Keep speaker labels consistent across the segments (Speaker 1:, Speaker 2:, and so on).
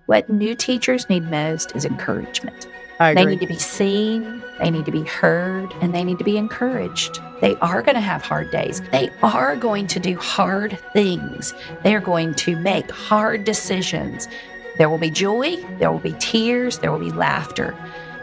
Speaker 1: What new teachers need most is encouragement.
Speaker 2: I agree.
Speaker 1: They need to be seen, they need to be heard, and they need to be encouraged. They are going to have hard days. They are going to do hard things. They are going to make hard decisions. There will be joy, there will be tears, there will be laughter.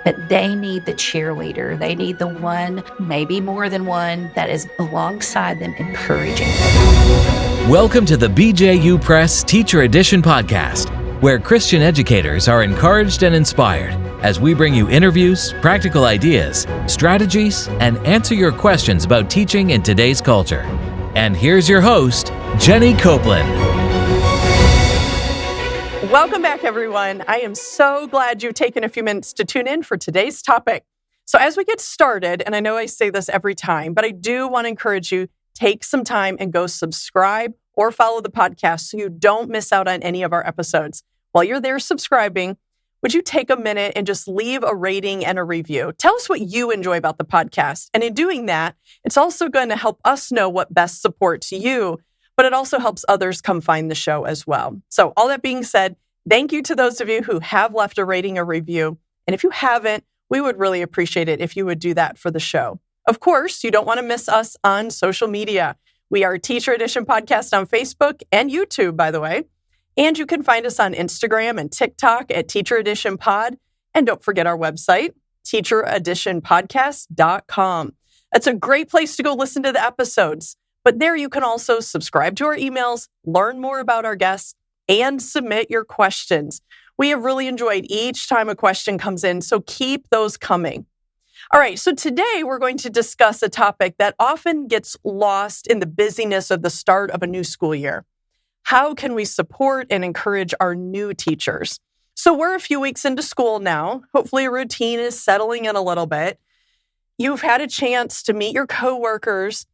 Speaker 1: But they need the cheerleader. They need the one, maybe more than one, that is alongside them, encouraging them.
Speaker 3: Welcome to the BJU Press Teacher Edition podcast, where Christian educators are encouraged and inspired as we bring you interviews, practical ideas, strategies, and answer your questions about teaching in today's culture. And here's your host, Jenny Copeland.
Speaker 2: Welcome back, everyone. I am so glad you've taken a few minutes to tune in for today's topic. So as we get started, and I know I say this every time, but I do want to encourage you, take some time and go subscribe or follow the podcast so you don't miss out on any of our episodes. While you're there subscribing, would you take a minute and just leave a rating and a review? Tell us what you enjoy about the podcast. And in doing that, it's also going to help us know what best supports you, but it also helps others come find the show as well. So all that being said, thank you to those of you who have left a rating or review. And if you haven't, we would really appreciate it if you would do that for the show. Of course, you don't want to miss us on social media. We are Teacher Edition Podcast on Facebook and YouTube, by the way. And you can find us on Instagram and TikTok at Teacher Edition Pod. And don't forget our website, teachereditionpodcast.com. That's a great place to go listen to the episodes. But there you can also subscribe to our emails, learn more about our guests, and submit your questions. We have really enjoyed each time a question comes in, so keep those coming. All right, so today we're going to discuss a topic that often gets lost in the busyness of the start of a new school year. How can we support and encourage our new teachers? So we're a few weeks into school now. Hopefully a routine is settling in a little bit. You've had a chance to meet your coworkers,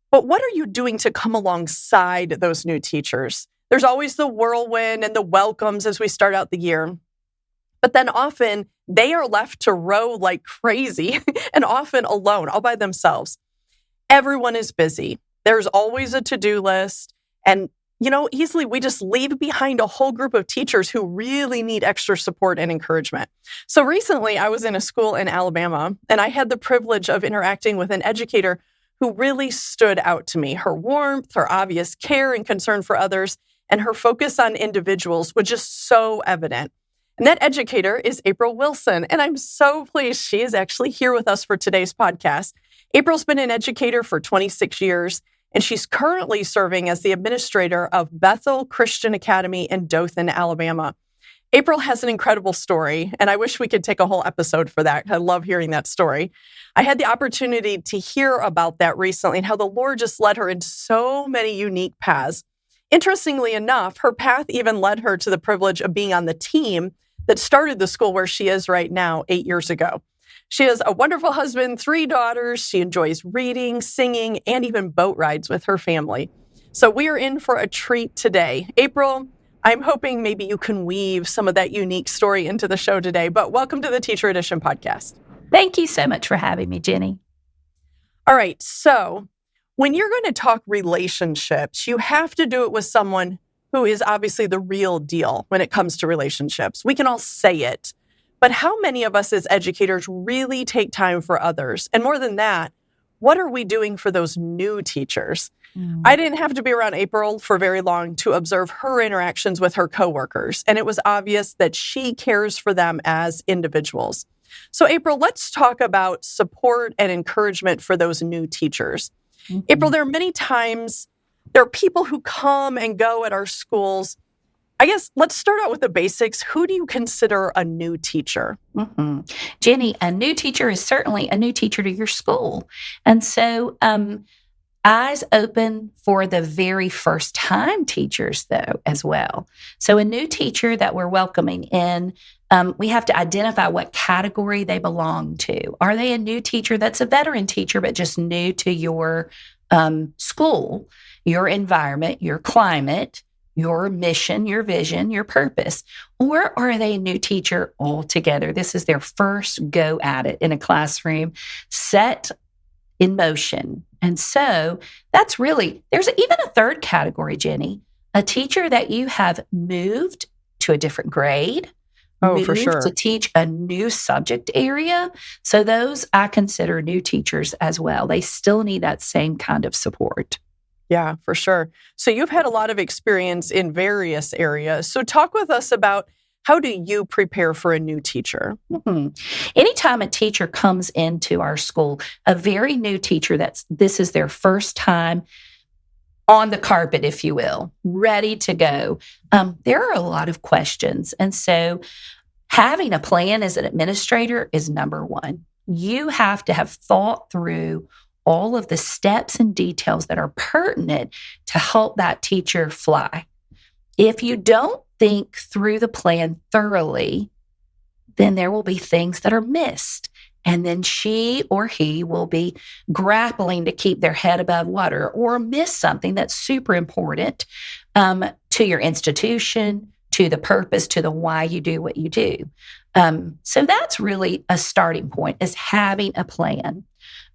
Speaker 2: but what are you doing to come alongside those new teachers? There's always the whirlwind and the welcomes as we start out the year. But then often they are left to row like crazy and often alone, all by themselves. Everyone is busy. There's always a to-do list. And easily we just leave behind a whole group of teachers who really need extra support and encouragement. So recently I was in a school in Alabama and I had the privilege of interacting with an educator who really stood out to me. Her warmth, her obvious care and concern for others, and her focus on individuals was just so evident. And that educator is April Wilson. And I'm so pleased she is actually here with us for today's podcast. April's been an educator for 26 years. And she's currently serving as the administrator of Bethel Christian Academy in Dothan, Alabama. April has an incredible story, and I wish we could take a whole episode for that. I love hearing that story. I had the opportunity to hear about that recently and how the Lord just led her in so many unique paths. Interestingly enough, her path even led her to the privilege of being on the team that started the school where she is right now 8 years ago. She has a wonderful husband, 3 daughters. She enjoys reading, singing, and even boat rides with her family. So we are in for a treat today. April, I'm hoping maybe you can weave some of that unique story into the show today, but welcome to the Teacher Edition podcast.
Speaker 1: Thank you so much for having me, Jenny.
Speaker 2: All right, so when you're going to talk relationships, you have to do it with someone who is obviously the real deal when it comes to relationships. We can all say it. But how many of us as educators really take time for others? And more than that, what are we doing for those new teachers? I didn't have to be around April for very long to observe her interactions with her coworkers. And it was obvious that she cares for them as individuals. So April, let's talk about support and encouragement for those new teachers. Mm-hmm. April, there are people who come and go at our schools. I guess let's start out with the basics. Who do you consider a new teacher?
Speaker 1: Mm-hmm. Jenny, a new teacher is certainly a new teacher to your school. And so eyes open for the very first time teachers, though, as well. So a new teacher that we're welcoming in, we have to identify what category they belong to. Are they a new teacher that's a veteran teacher, but just new to your school, your environment, your climate, your mission, your vision, your purpose? Or are they a new teacher altogether? This is their first go at it in a classroom, set in motion. And so there's even a third category, Jenny, a teacher that you have moved to a different grade,
Speaker 2: Oh, for
Speaker 1: move
Speaker 2: sure.
Speaker 1: to teach a new subject area. So those I consider new teachers as well. They still need that same kind of support.
Speaker 2: Yeah, for sure. So you've had a lot of experience in various areas. So talk with us about, how do you prepare for a new teacher?
Speaker 1: Anytime a teacher comes into our school, a very new teacher this is their first time on the carpet, if you will, ready to go, there are a lot of questions. And so having a plan as an administrator is number one. You have to have thought through all of the steps and details that are pertinent to help that teacher fly. If you don't think through the plan thoroughly, then there will be things that are missed. And then she or he will be grappling to keep their head above water or miss something that's super important to your institution, to the purpose, to the why you do what you do. So that's really a starting point, is having a plan.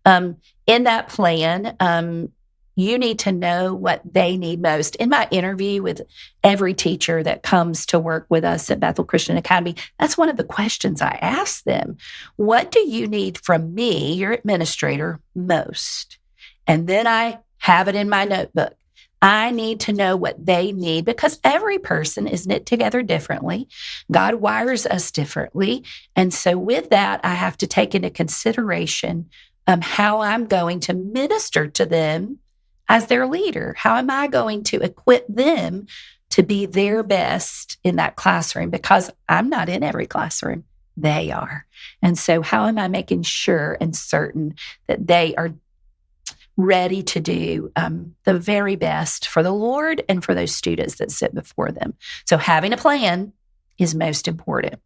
Speaker 1: In that plan, you need to know what they need most. In my interview with every teacher that comes to work with us at Bethel Christian Academy, that's one of the questions I ask them. What do you need from me, your administrator, most? And then I have it in my notebook. I need to know what they need, because every person is knit together differently. God wires us differently. And so with that, I have to take into consideration how I'm going to minister to them as their leader. How am I going to equip them to be their best in that classroom? Because I'm not in every classroom. They are. And so how am I making sure and certain that they are ready to do the very best for the Lord and for those students that sit before them? So having a plan is most important.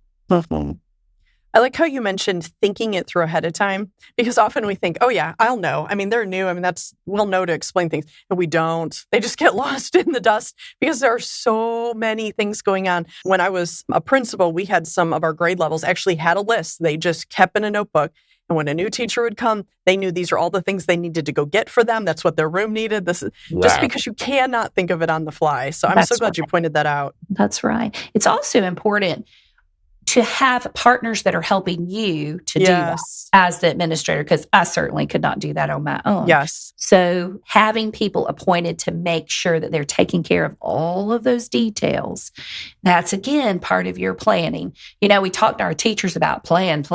Speaker 2: I like how you mentioned thinking it through ahead of time, because often we think, oh yeah, I'll know. I mean, they're new. I mean, we'll know to explain things, and we don't. They just get lost in the dust because there are so many things going on. When I was a principal, we had some of our grade levels actually had a list. They just kept in a notebook. And when a new teacher would come, they knew these are all the things they needed to go get for them. That's what their room needed. This is just because you cannot think of it on the fly. So I'm so glad you pointed that out.
Speaker 1: That's right. It's also important to have partners that are helping you to do that as the administrator, because I certainly could not do that on my own.
Speaker 2: Yes.
Speaker 1: So having people appointed to make sure that they're taking care of all of those details, that's, again, part of your planning. You know, we talk to our teachers about plan,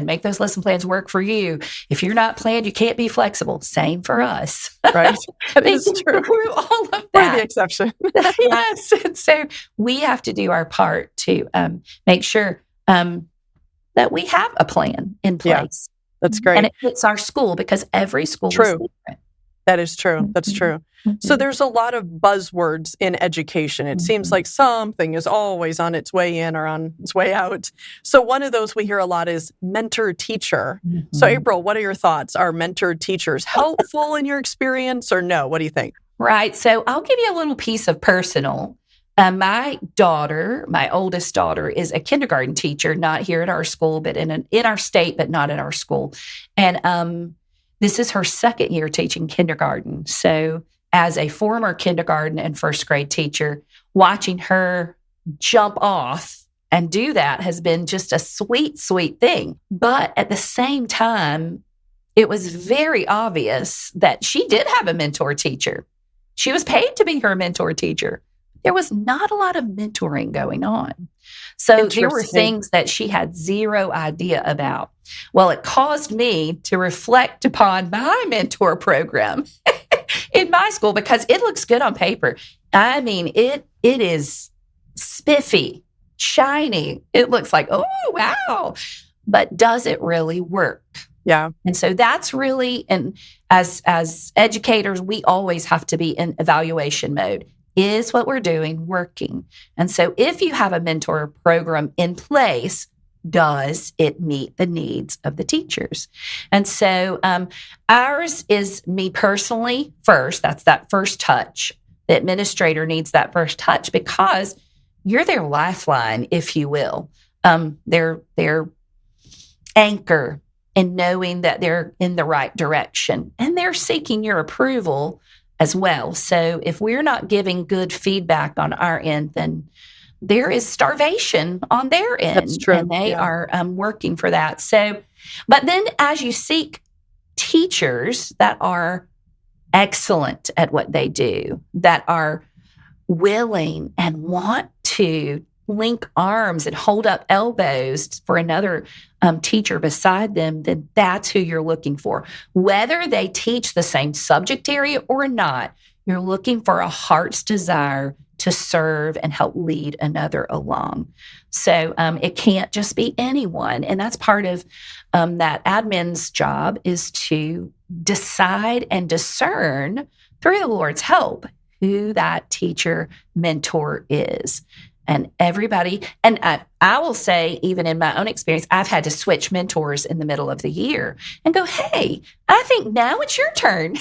Speaker 1: make those lesson plans work for you. If you're not planned, you can't be flexible. Same for us.
Speaker 2: Right. That is true.
Speaker 1: Through all of that.
Speaker 2: We're the exception.
Speaker 1: Yes. And so we have to do our part to make sure that we have a plan in place.
Speaker 2: Yeah, that's great.
Speaker 1: And it fits our school, because every school is different.
Speaker 2: That is true. That's true. So there's a lot of buzzwords in education. It seems like something is always on its way in or on its way out. So one of those we hear a lot is mentor teacher. So April, what are your thoughts? Are mentor teachers helpful in your experience, or no? What do you think?
Speaker 1: Right. So I'll give you a little piece of personal. My daughter, my oldest daughter, is a kindergarten teacher, not here at our school, but in our state, but not at our school. And this is her second year teaching kindergarten. So as a former kindergarten and first grade teacher, watching her jump off and do that has been just a sweet, sweet thing. But at the same time, it was very obvious that she did have a mentor teacher. She was paid to be her mentor teacher. There was not a lot of mentoring going on. So there were things that she had zero idea about. Well, it caused me to reflect upon my mentor program in my school, because it looks good on paper. I mean, it is spiffy, shiny. It looks like, oh, wow. But does it really work?
Speaker 2: Yeah.
Speaker 1: And so that's really, and as educators, we always have to be in evaluation mode. Is what we're doing working? And so if you have a mentor program in place, does it meet the needs of the teachers? And so ours is me personally first. That's that first touch. The administrator needs that first touch, because you're their lifeline, if you will. Their anchor in knowing that they're in the right direction, and they're seeking your approval as well. So if we're not giving good feedback on our end, then there is starvation on their end.
Speaker 2: That's true.
Speaker 1: And they are working for that. So, but then as you seek teachers that are excellent at what they do, that are willing and want to link arms and hold up elbows for another teacher beside them, then that's who you're looking for. Whether they teach the same subject area or not, you're looking for a heart's desire to serve and help lead another along. So it can't just be anyone. And that's part of that admin's job, is to decide and discern through the Lord's help who that teacher mentor is. And everybody, and I will say, even in my own experience, I've had to switch mentors in the middle of the year and go, hey, I think now it's your turn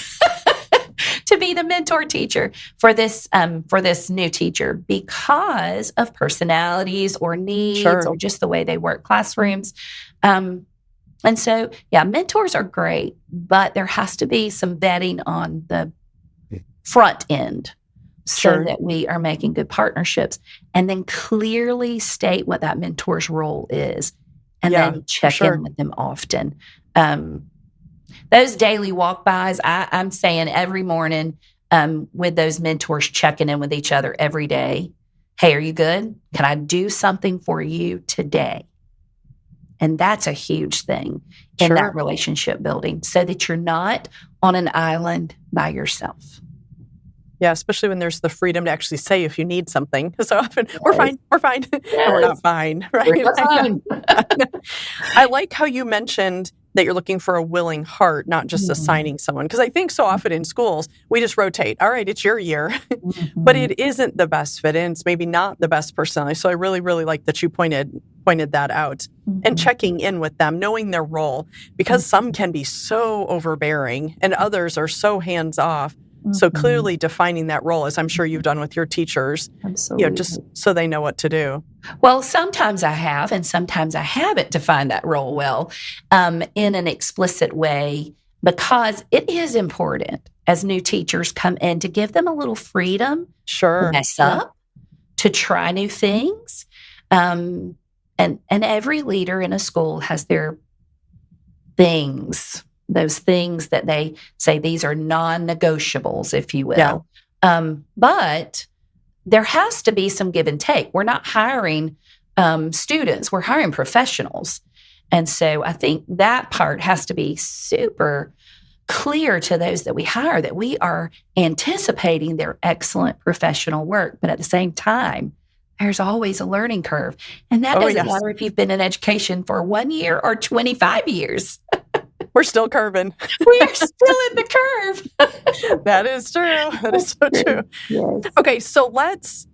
Speaker 1: to be the mentor teacher for this new teacher, because of personalities or needs or just the way they work classrooms. And so, mentors are great, but there has to be some vetting on the front end so that we are making good partnerships, and then clearly state what that mentor's role is, and then check in with them often. Those daily walk-bys, I'm saying every morning with those mentors checking in with each other every day. Hey, are you good? Can I do something for you today? And that's a huge thing in that relationship building, so that you're not on an island by yourself.
Speaker 2: Yeah, especially when there's the freedom to actually say if you need something. So often, we're fine, and we're not fine, right? I like how you mentioned that you're looking for a willing heart, not just assigning someone. Because I think so often in schools, we just rotate. All right, it's your year. But it isn't the best fit in. It's maybe not the best personality. So I really, really like that you pointed that out. And checking in with them, knowing their role. Because some can be so overbearing and others are so hands-off. So clearly defining that role, as I'm sure you've done with your teachers, just so they know what to do.
Speaker 1: Well, sometimes I have, and sometimes I haven't defined that role well in an explicit way, because it is important as new teachers come in to give them a little freedom to mess up, to try new things. And every leader in a school has their things. Those things that they say, these are non-negotiables, if you will. But there has to be some give and take. We're not hiring students. We're hiring professionals. And so I think that part has to be super clear to those that we hire, that we are anticipating their excellent professional work. But at the same time, there's always a learning curve. And that doesn't matter if you've been in education for 1 year or 25 years.
Speaker 2: We're still curving.
Speaker 1: We are still in the curve.
Speaker 2: That is true. That is so true. Yes. Okay, so let's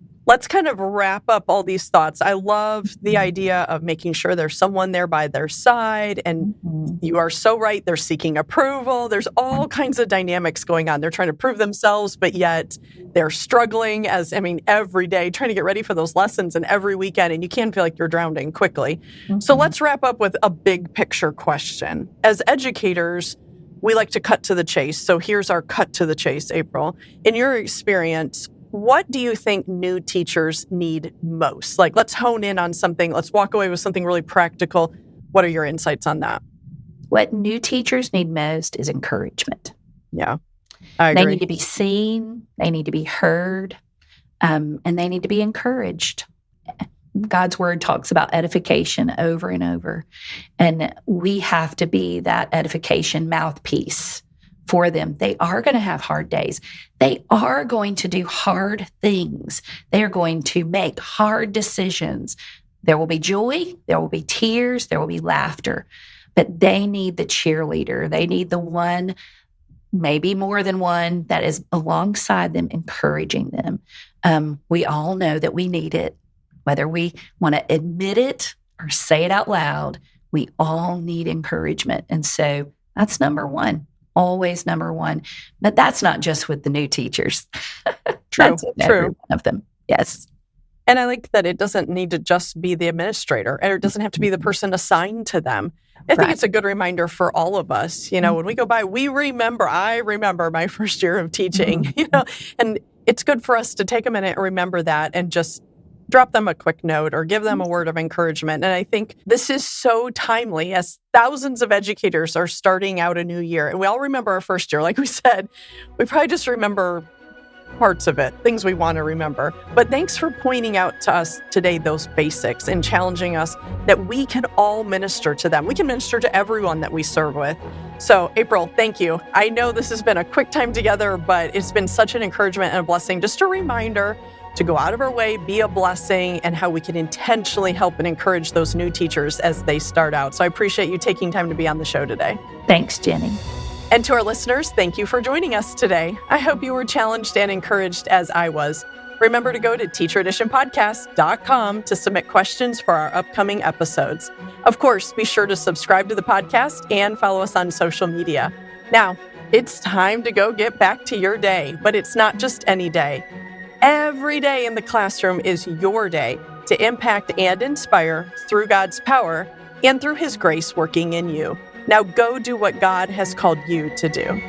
Speaker 2: kind of wrap up all these thoughts. I love the idea of making sure there's someone there by their side. And you are so right. They're seeking approval. There's all kinds of dynamics going on. They're trying to prove themselves, but yet they're struggling every day, trying to get ready for those lessons, and every weekend. And you can feel like you're drowning quickly. So let's wrap up with a big picture question. As educators, we like to cut to the chase. So here's our cut to the chase, April. In your experience, what do you think new teachers need most? Like, let's hone in on something. Let's walk away with something really practical. What are your insights on that?
Speaker 1: What new teachers need most is encouragement.
Speaker 2: Yeah, I agree.
Speaker 1: They need to be seen. They need to be heard. And they need to be encouraged. God's word talks about edification over and over. And we have to be that edification mouthpiece for them. They are going to have hard days. They are going to do hard things. They are going to make hard decisions. There will be joy. There will be tears. There will be laughter. But they need the cheerleader. They need the one, maybe more than one, that is alongside them, encouraging them. We all know that we need it. Whether we want to admit it or say it out loud, we all need encouragement. And so that's number one. Always number one. But that's not just with the new teachers.
Speaker 2: True.
Speaker 1: Every one of them. Yes.
Speaker 2: And I like that it doesn't need to just be the administrator, or it doesn't have to be the person assigned to them. I think it's a good reminder for all of us. When we go by, I remember my first year of teaching, and it's good for us to take a minute and remember that, and just drop them a quick note or give them a word of encouragement. And I think this is so timely as thousands of educators are starting out a new year. And we all remember our first year. Like we said, we probably just remember parts of it, things we want to remember. But thanks for pointing out to us today those basics and challenging us that we can all minister to them. We can minister to everyone that we serve with. So, April, thank you. I know this has been a quick time together, but it's been such an encouragement and a blessing. Just a reminder to go out of our way, be a blessing, and how we can intentionally help and encourage those new teachers as they start out. So I appreciate you taking time to be on the show today.
Speaker 1: Thanks, Jenny.
Speaker 2: And to our listeners, thank you for joining us today. I hope you were challenged and encouraged as I was. Remember to go to teachereditionpodcast.com to submit questions for our upcoming episodes. Of course, be sure to subscribe to the podcast and follow us on social media. Now, it's time to go get back to your day, but it's not just any day. Every day in the classroom is your day to impact and inspire through God's power and through His grace working in you. Now go do what God has called you to do.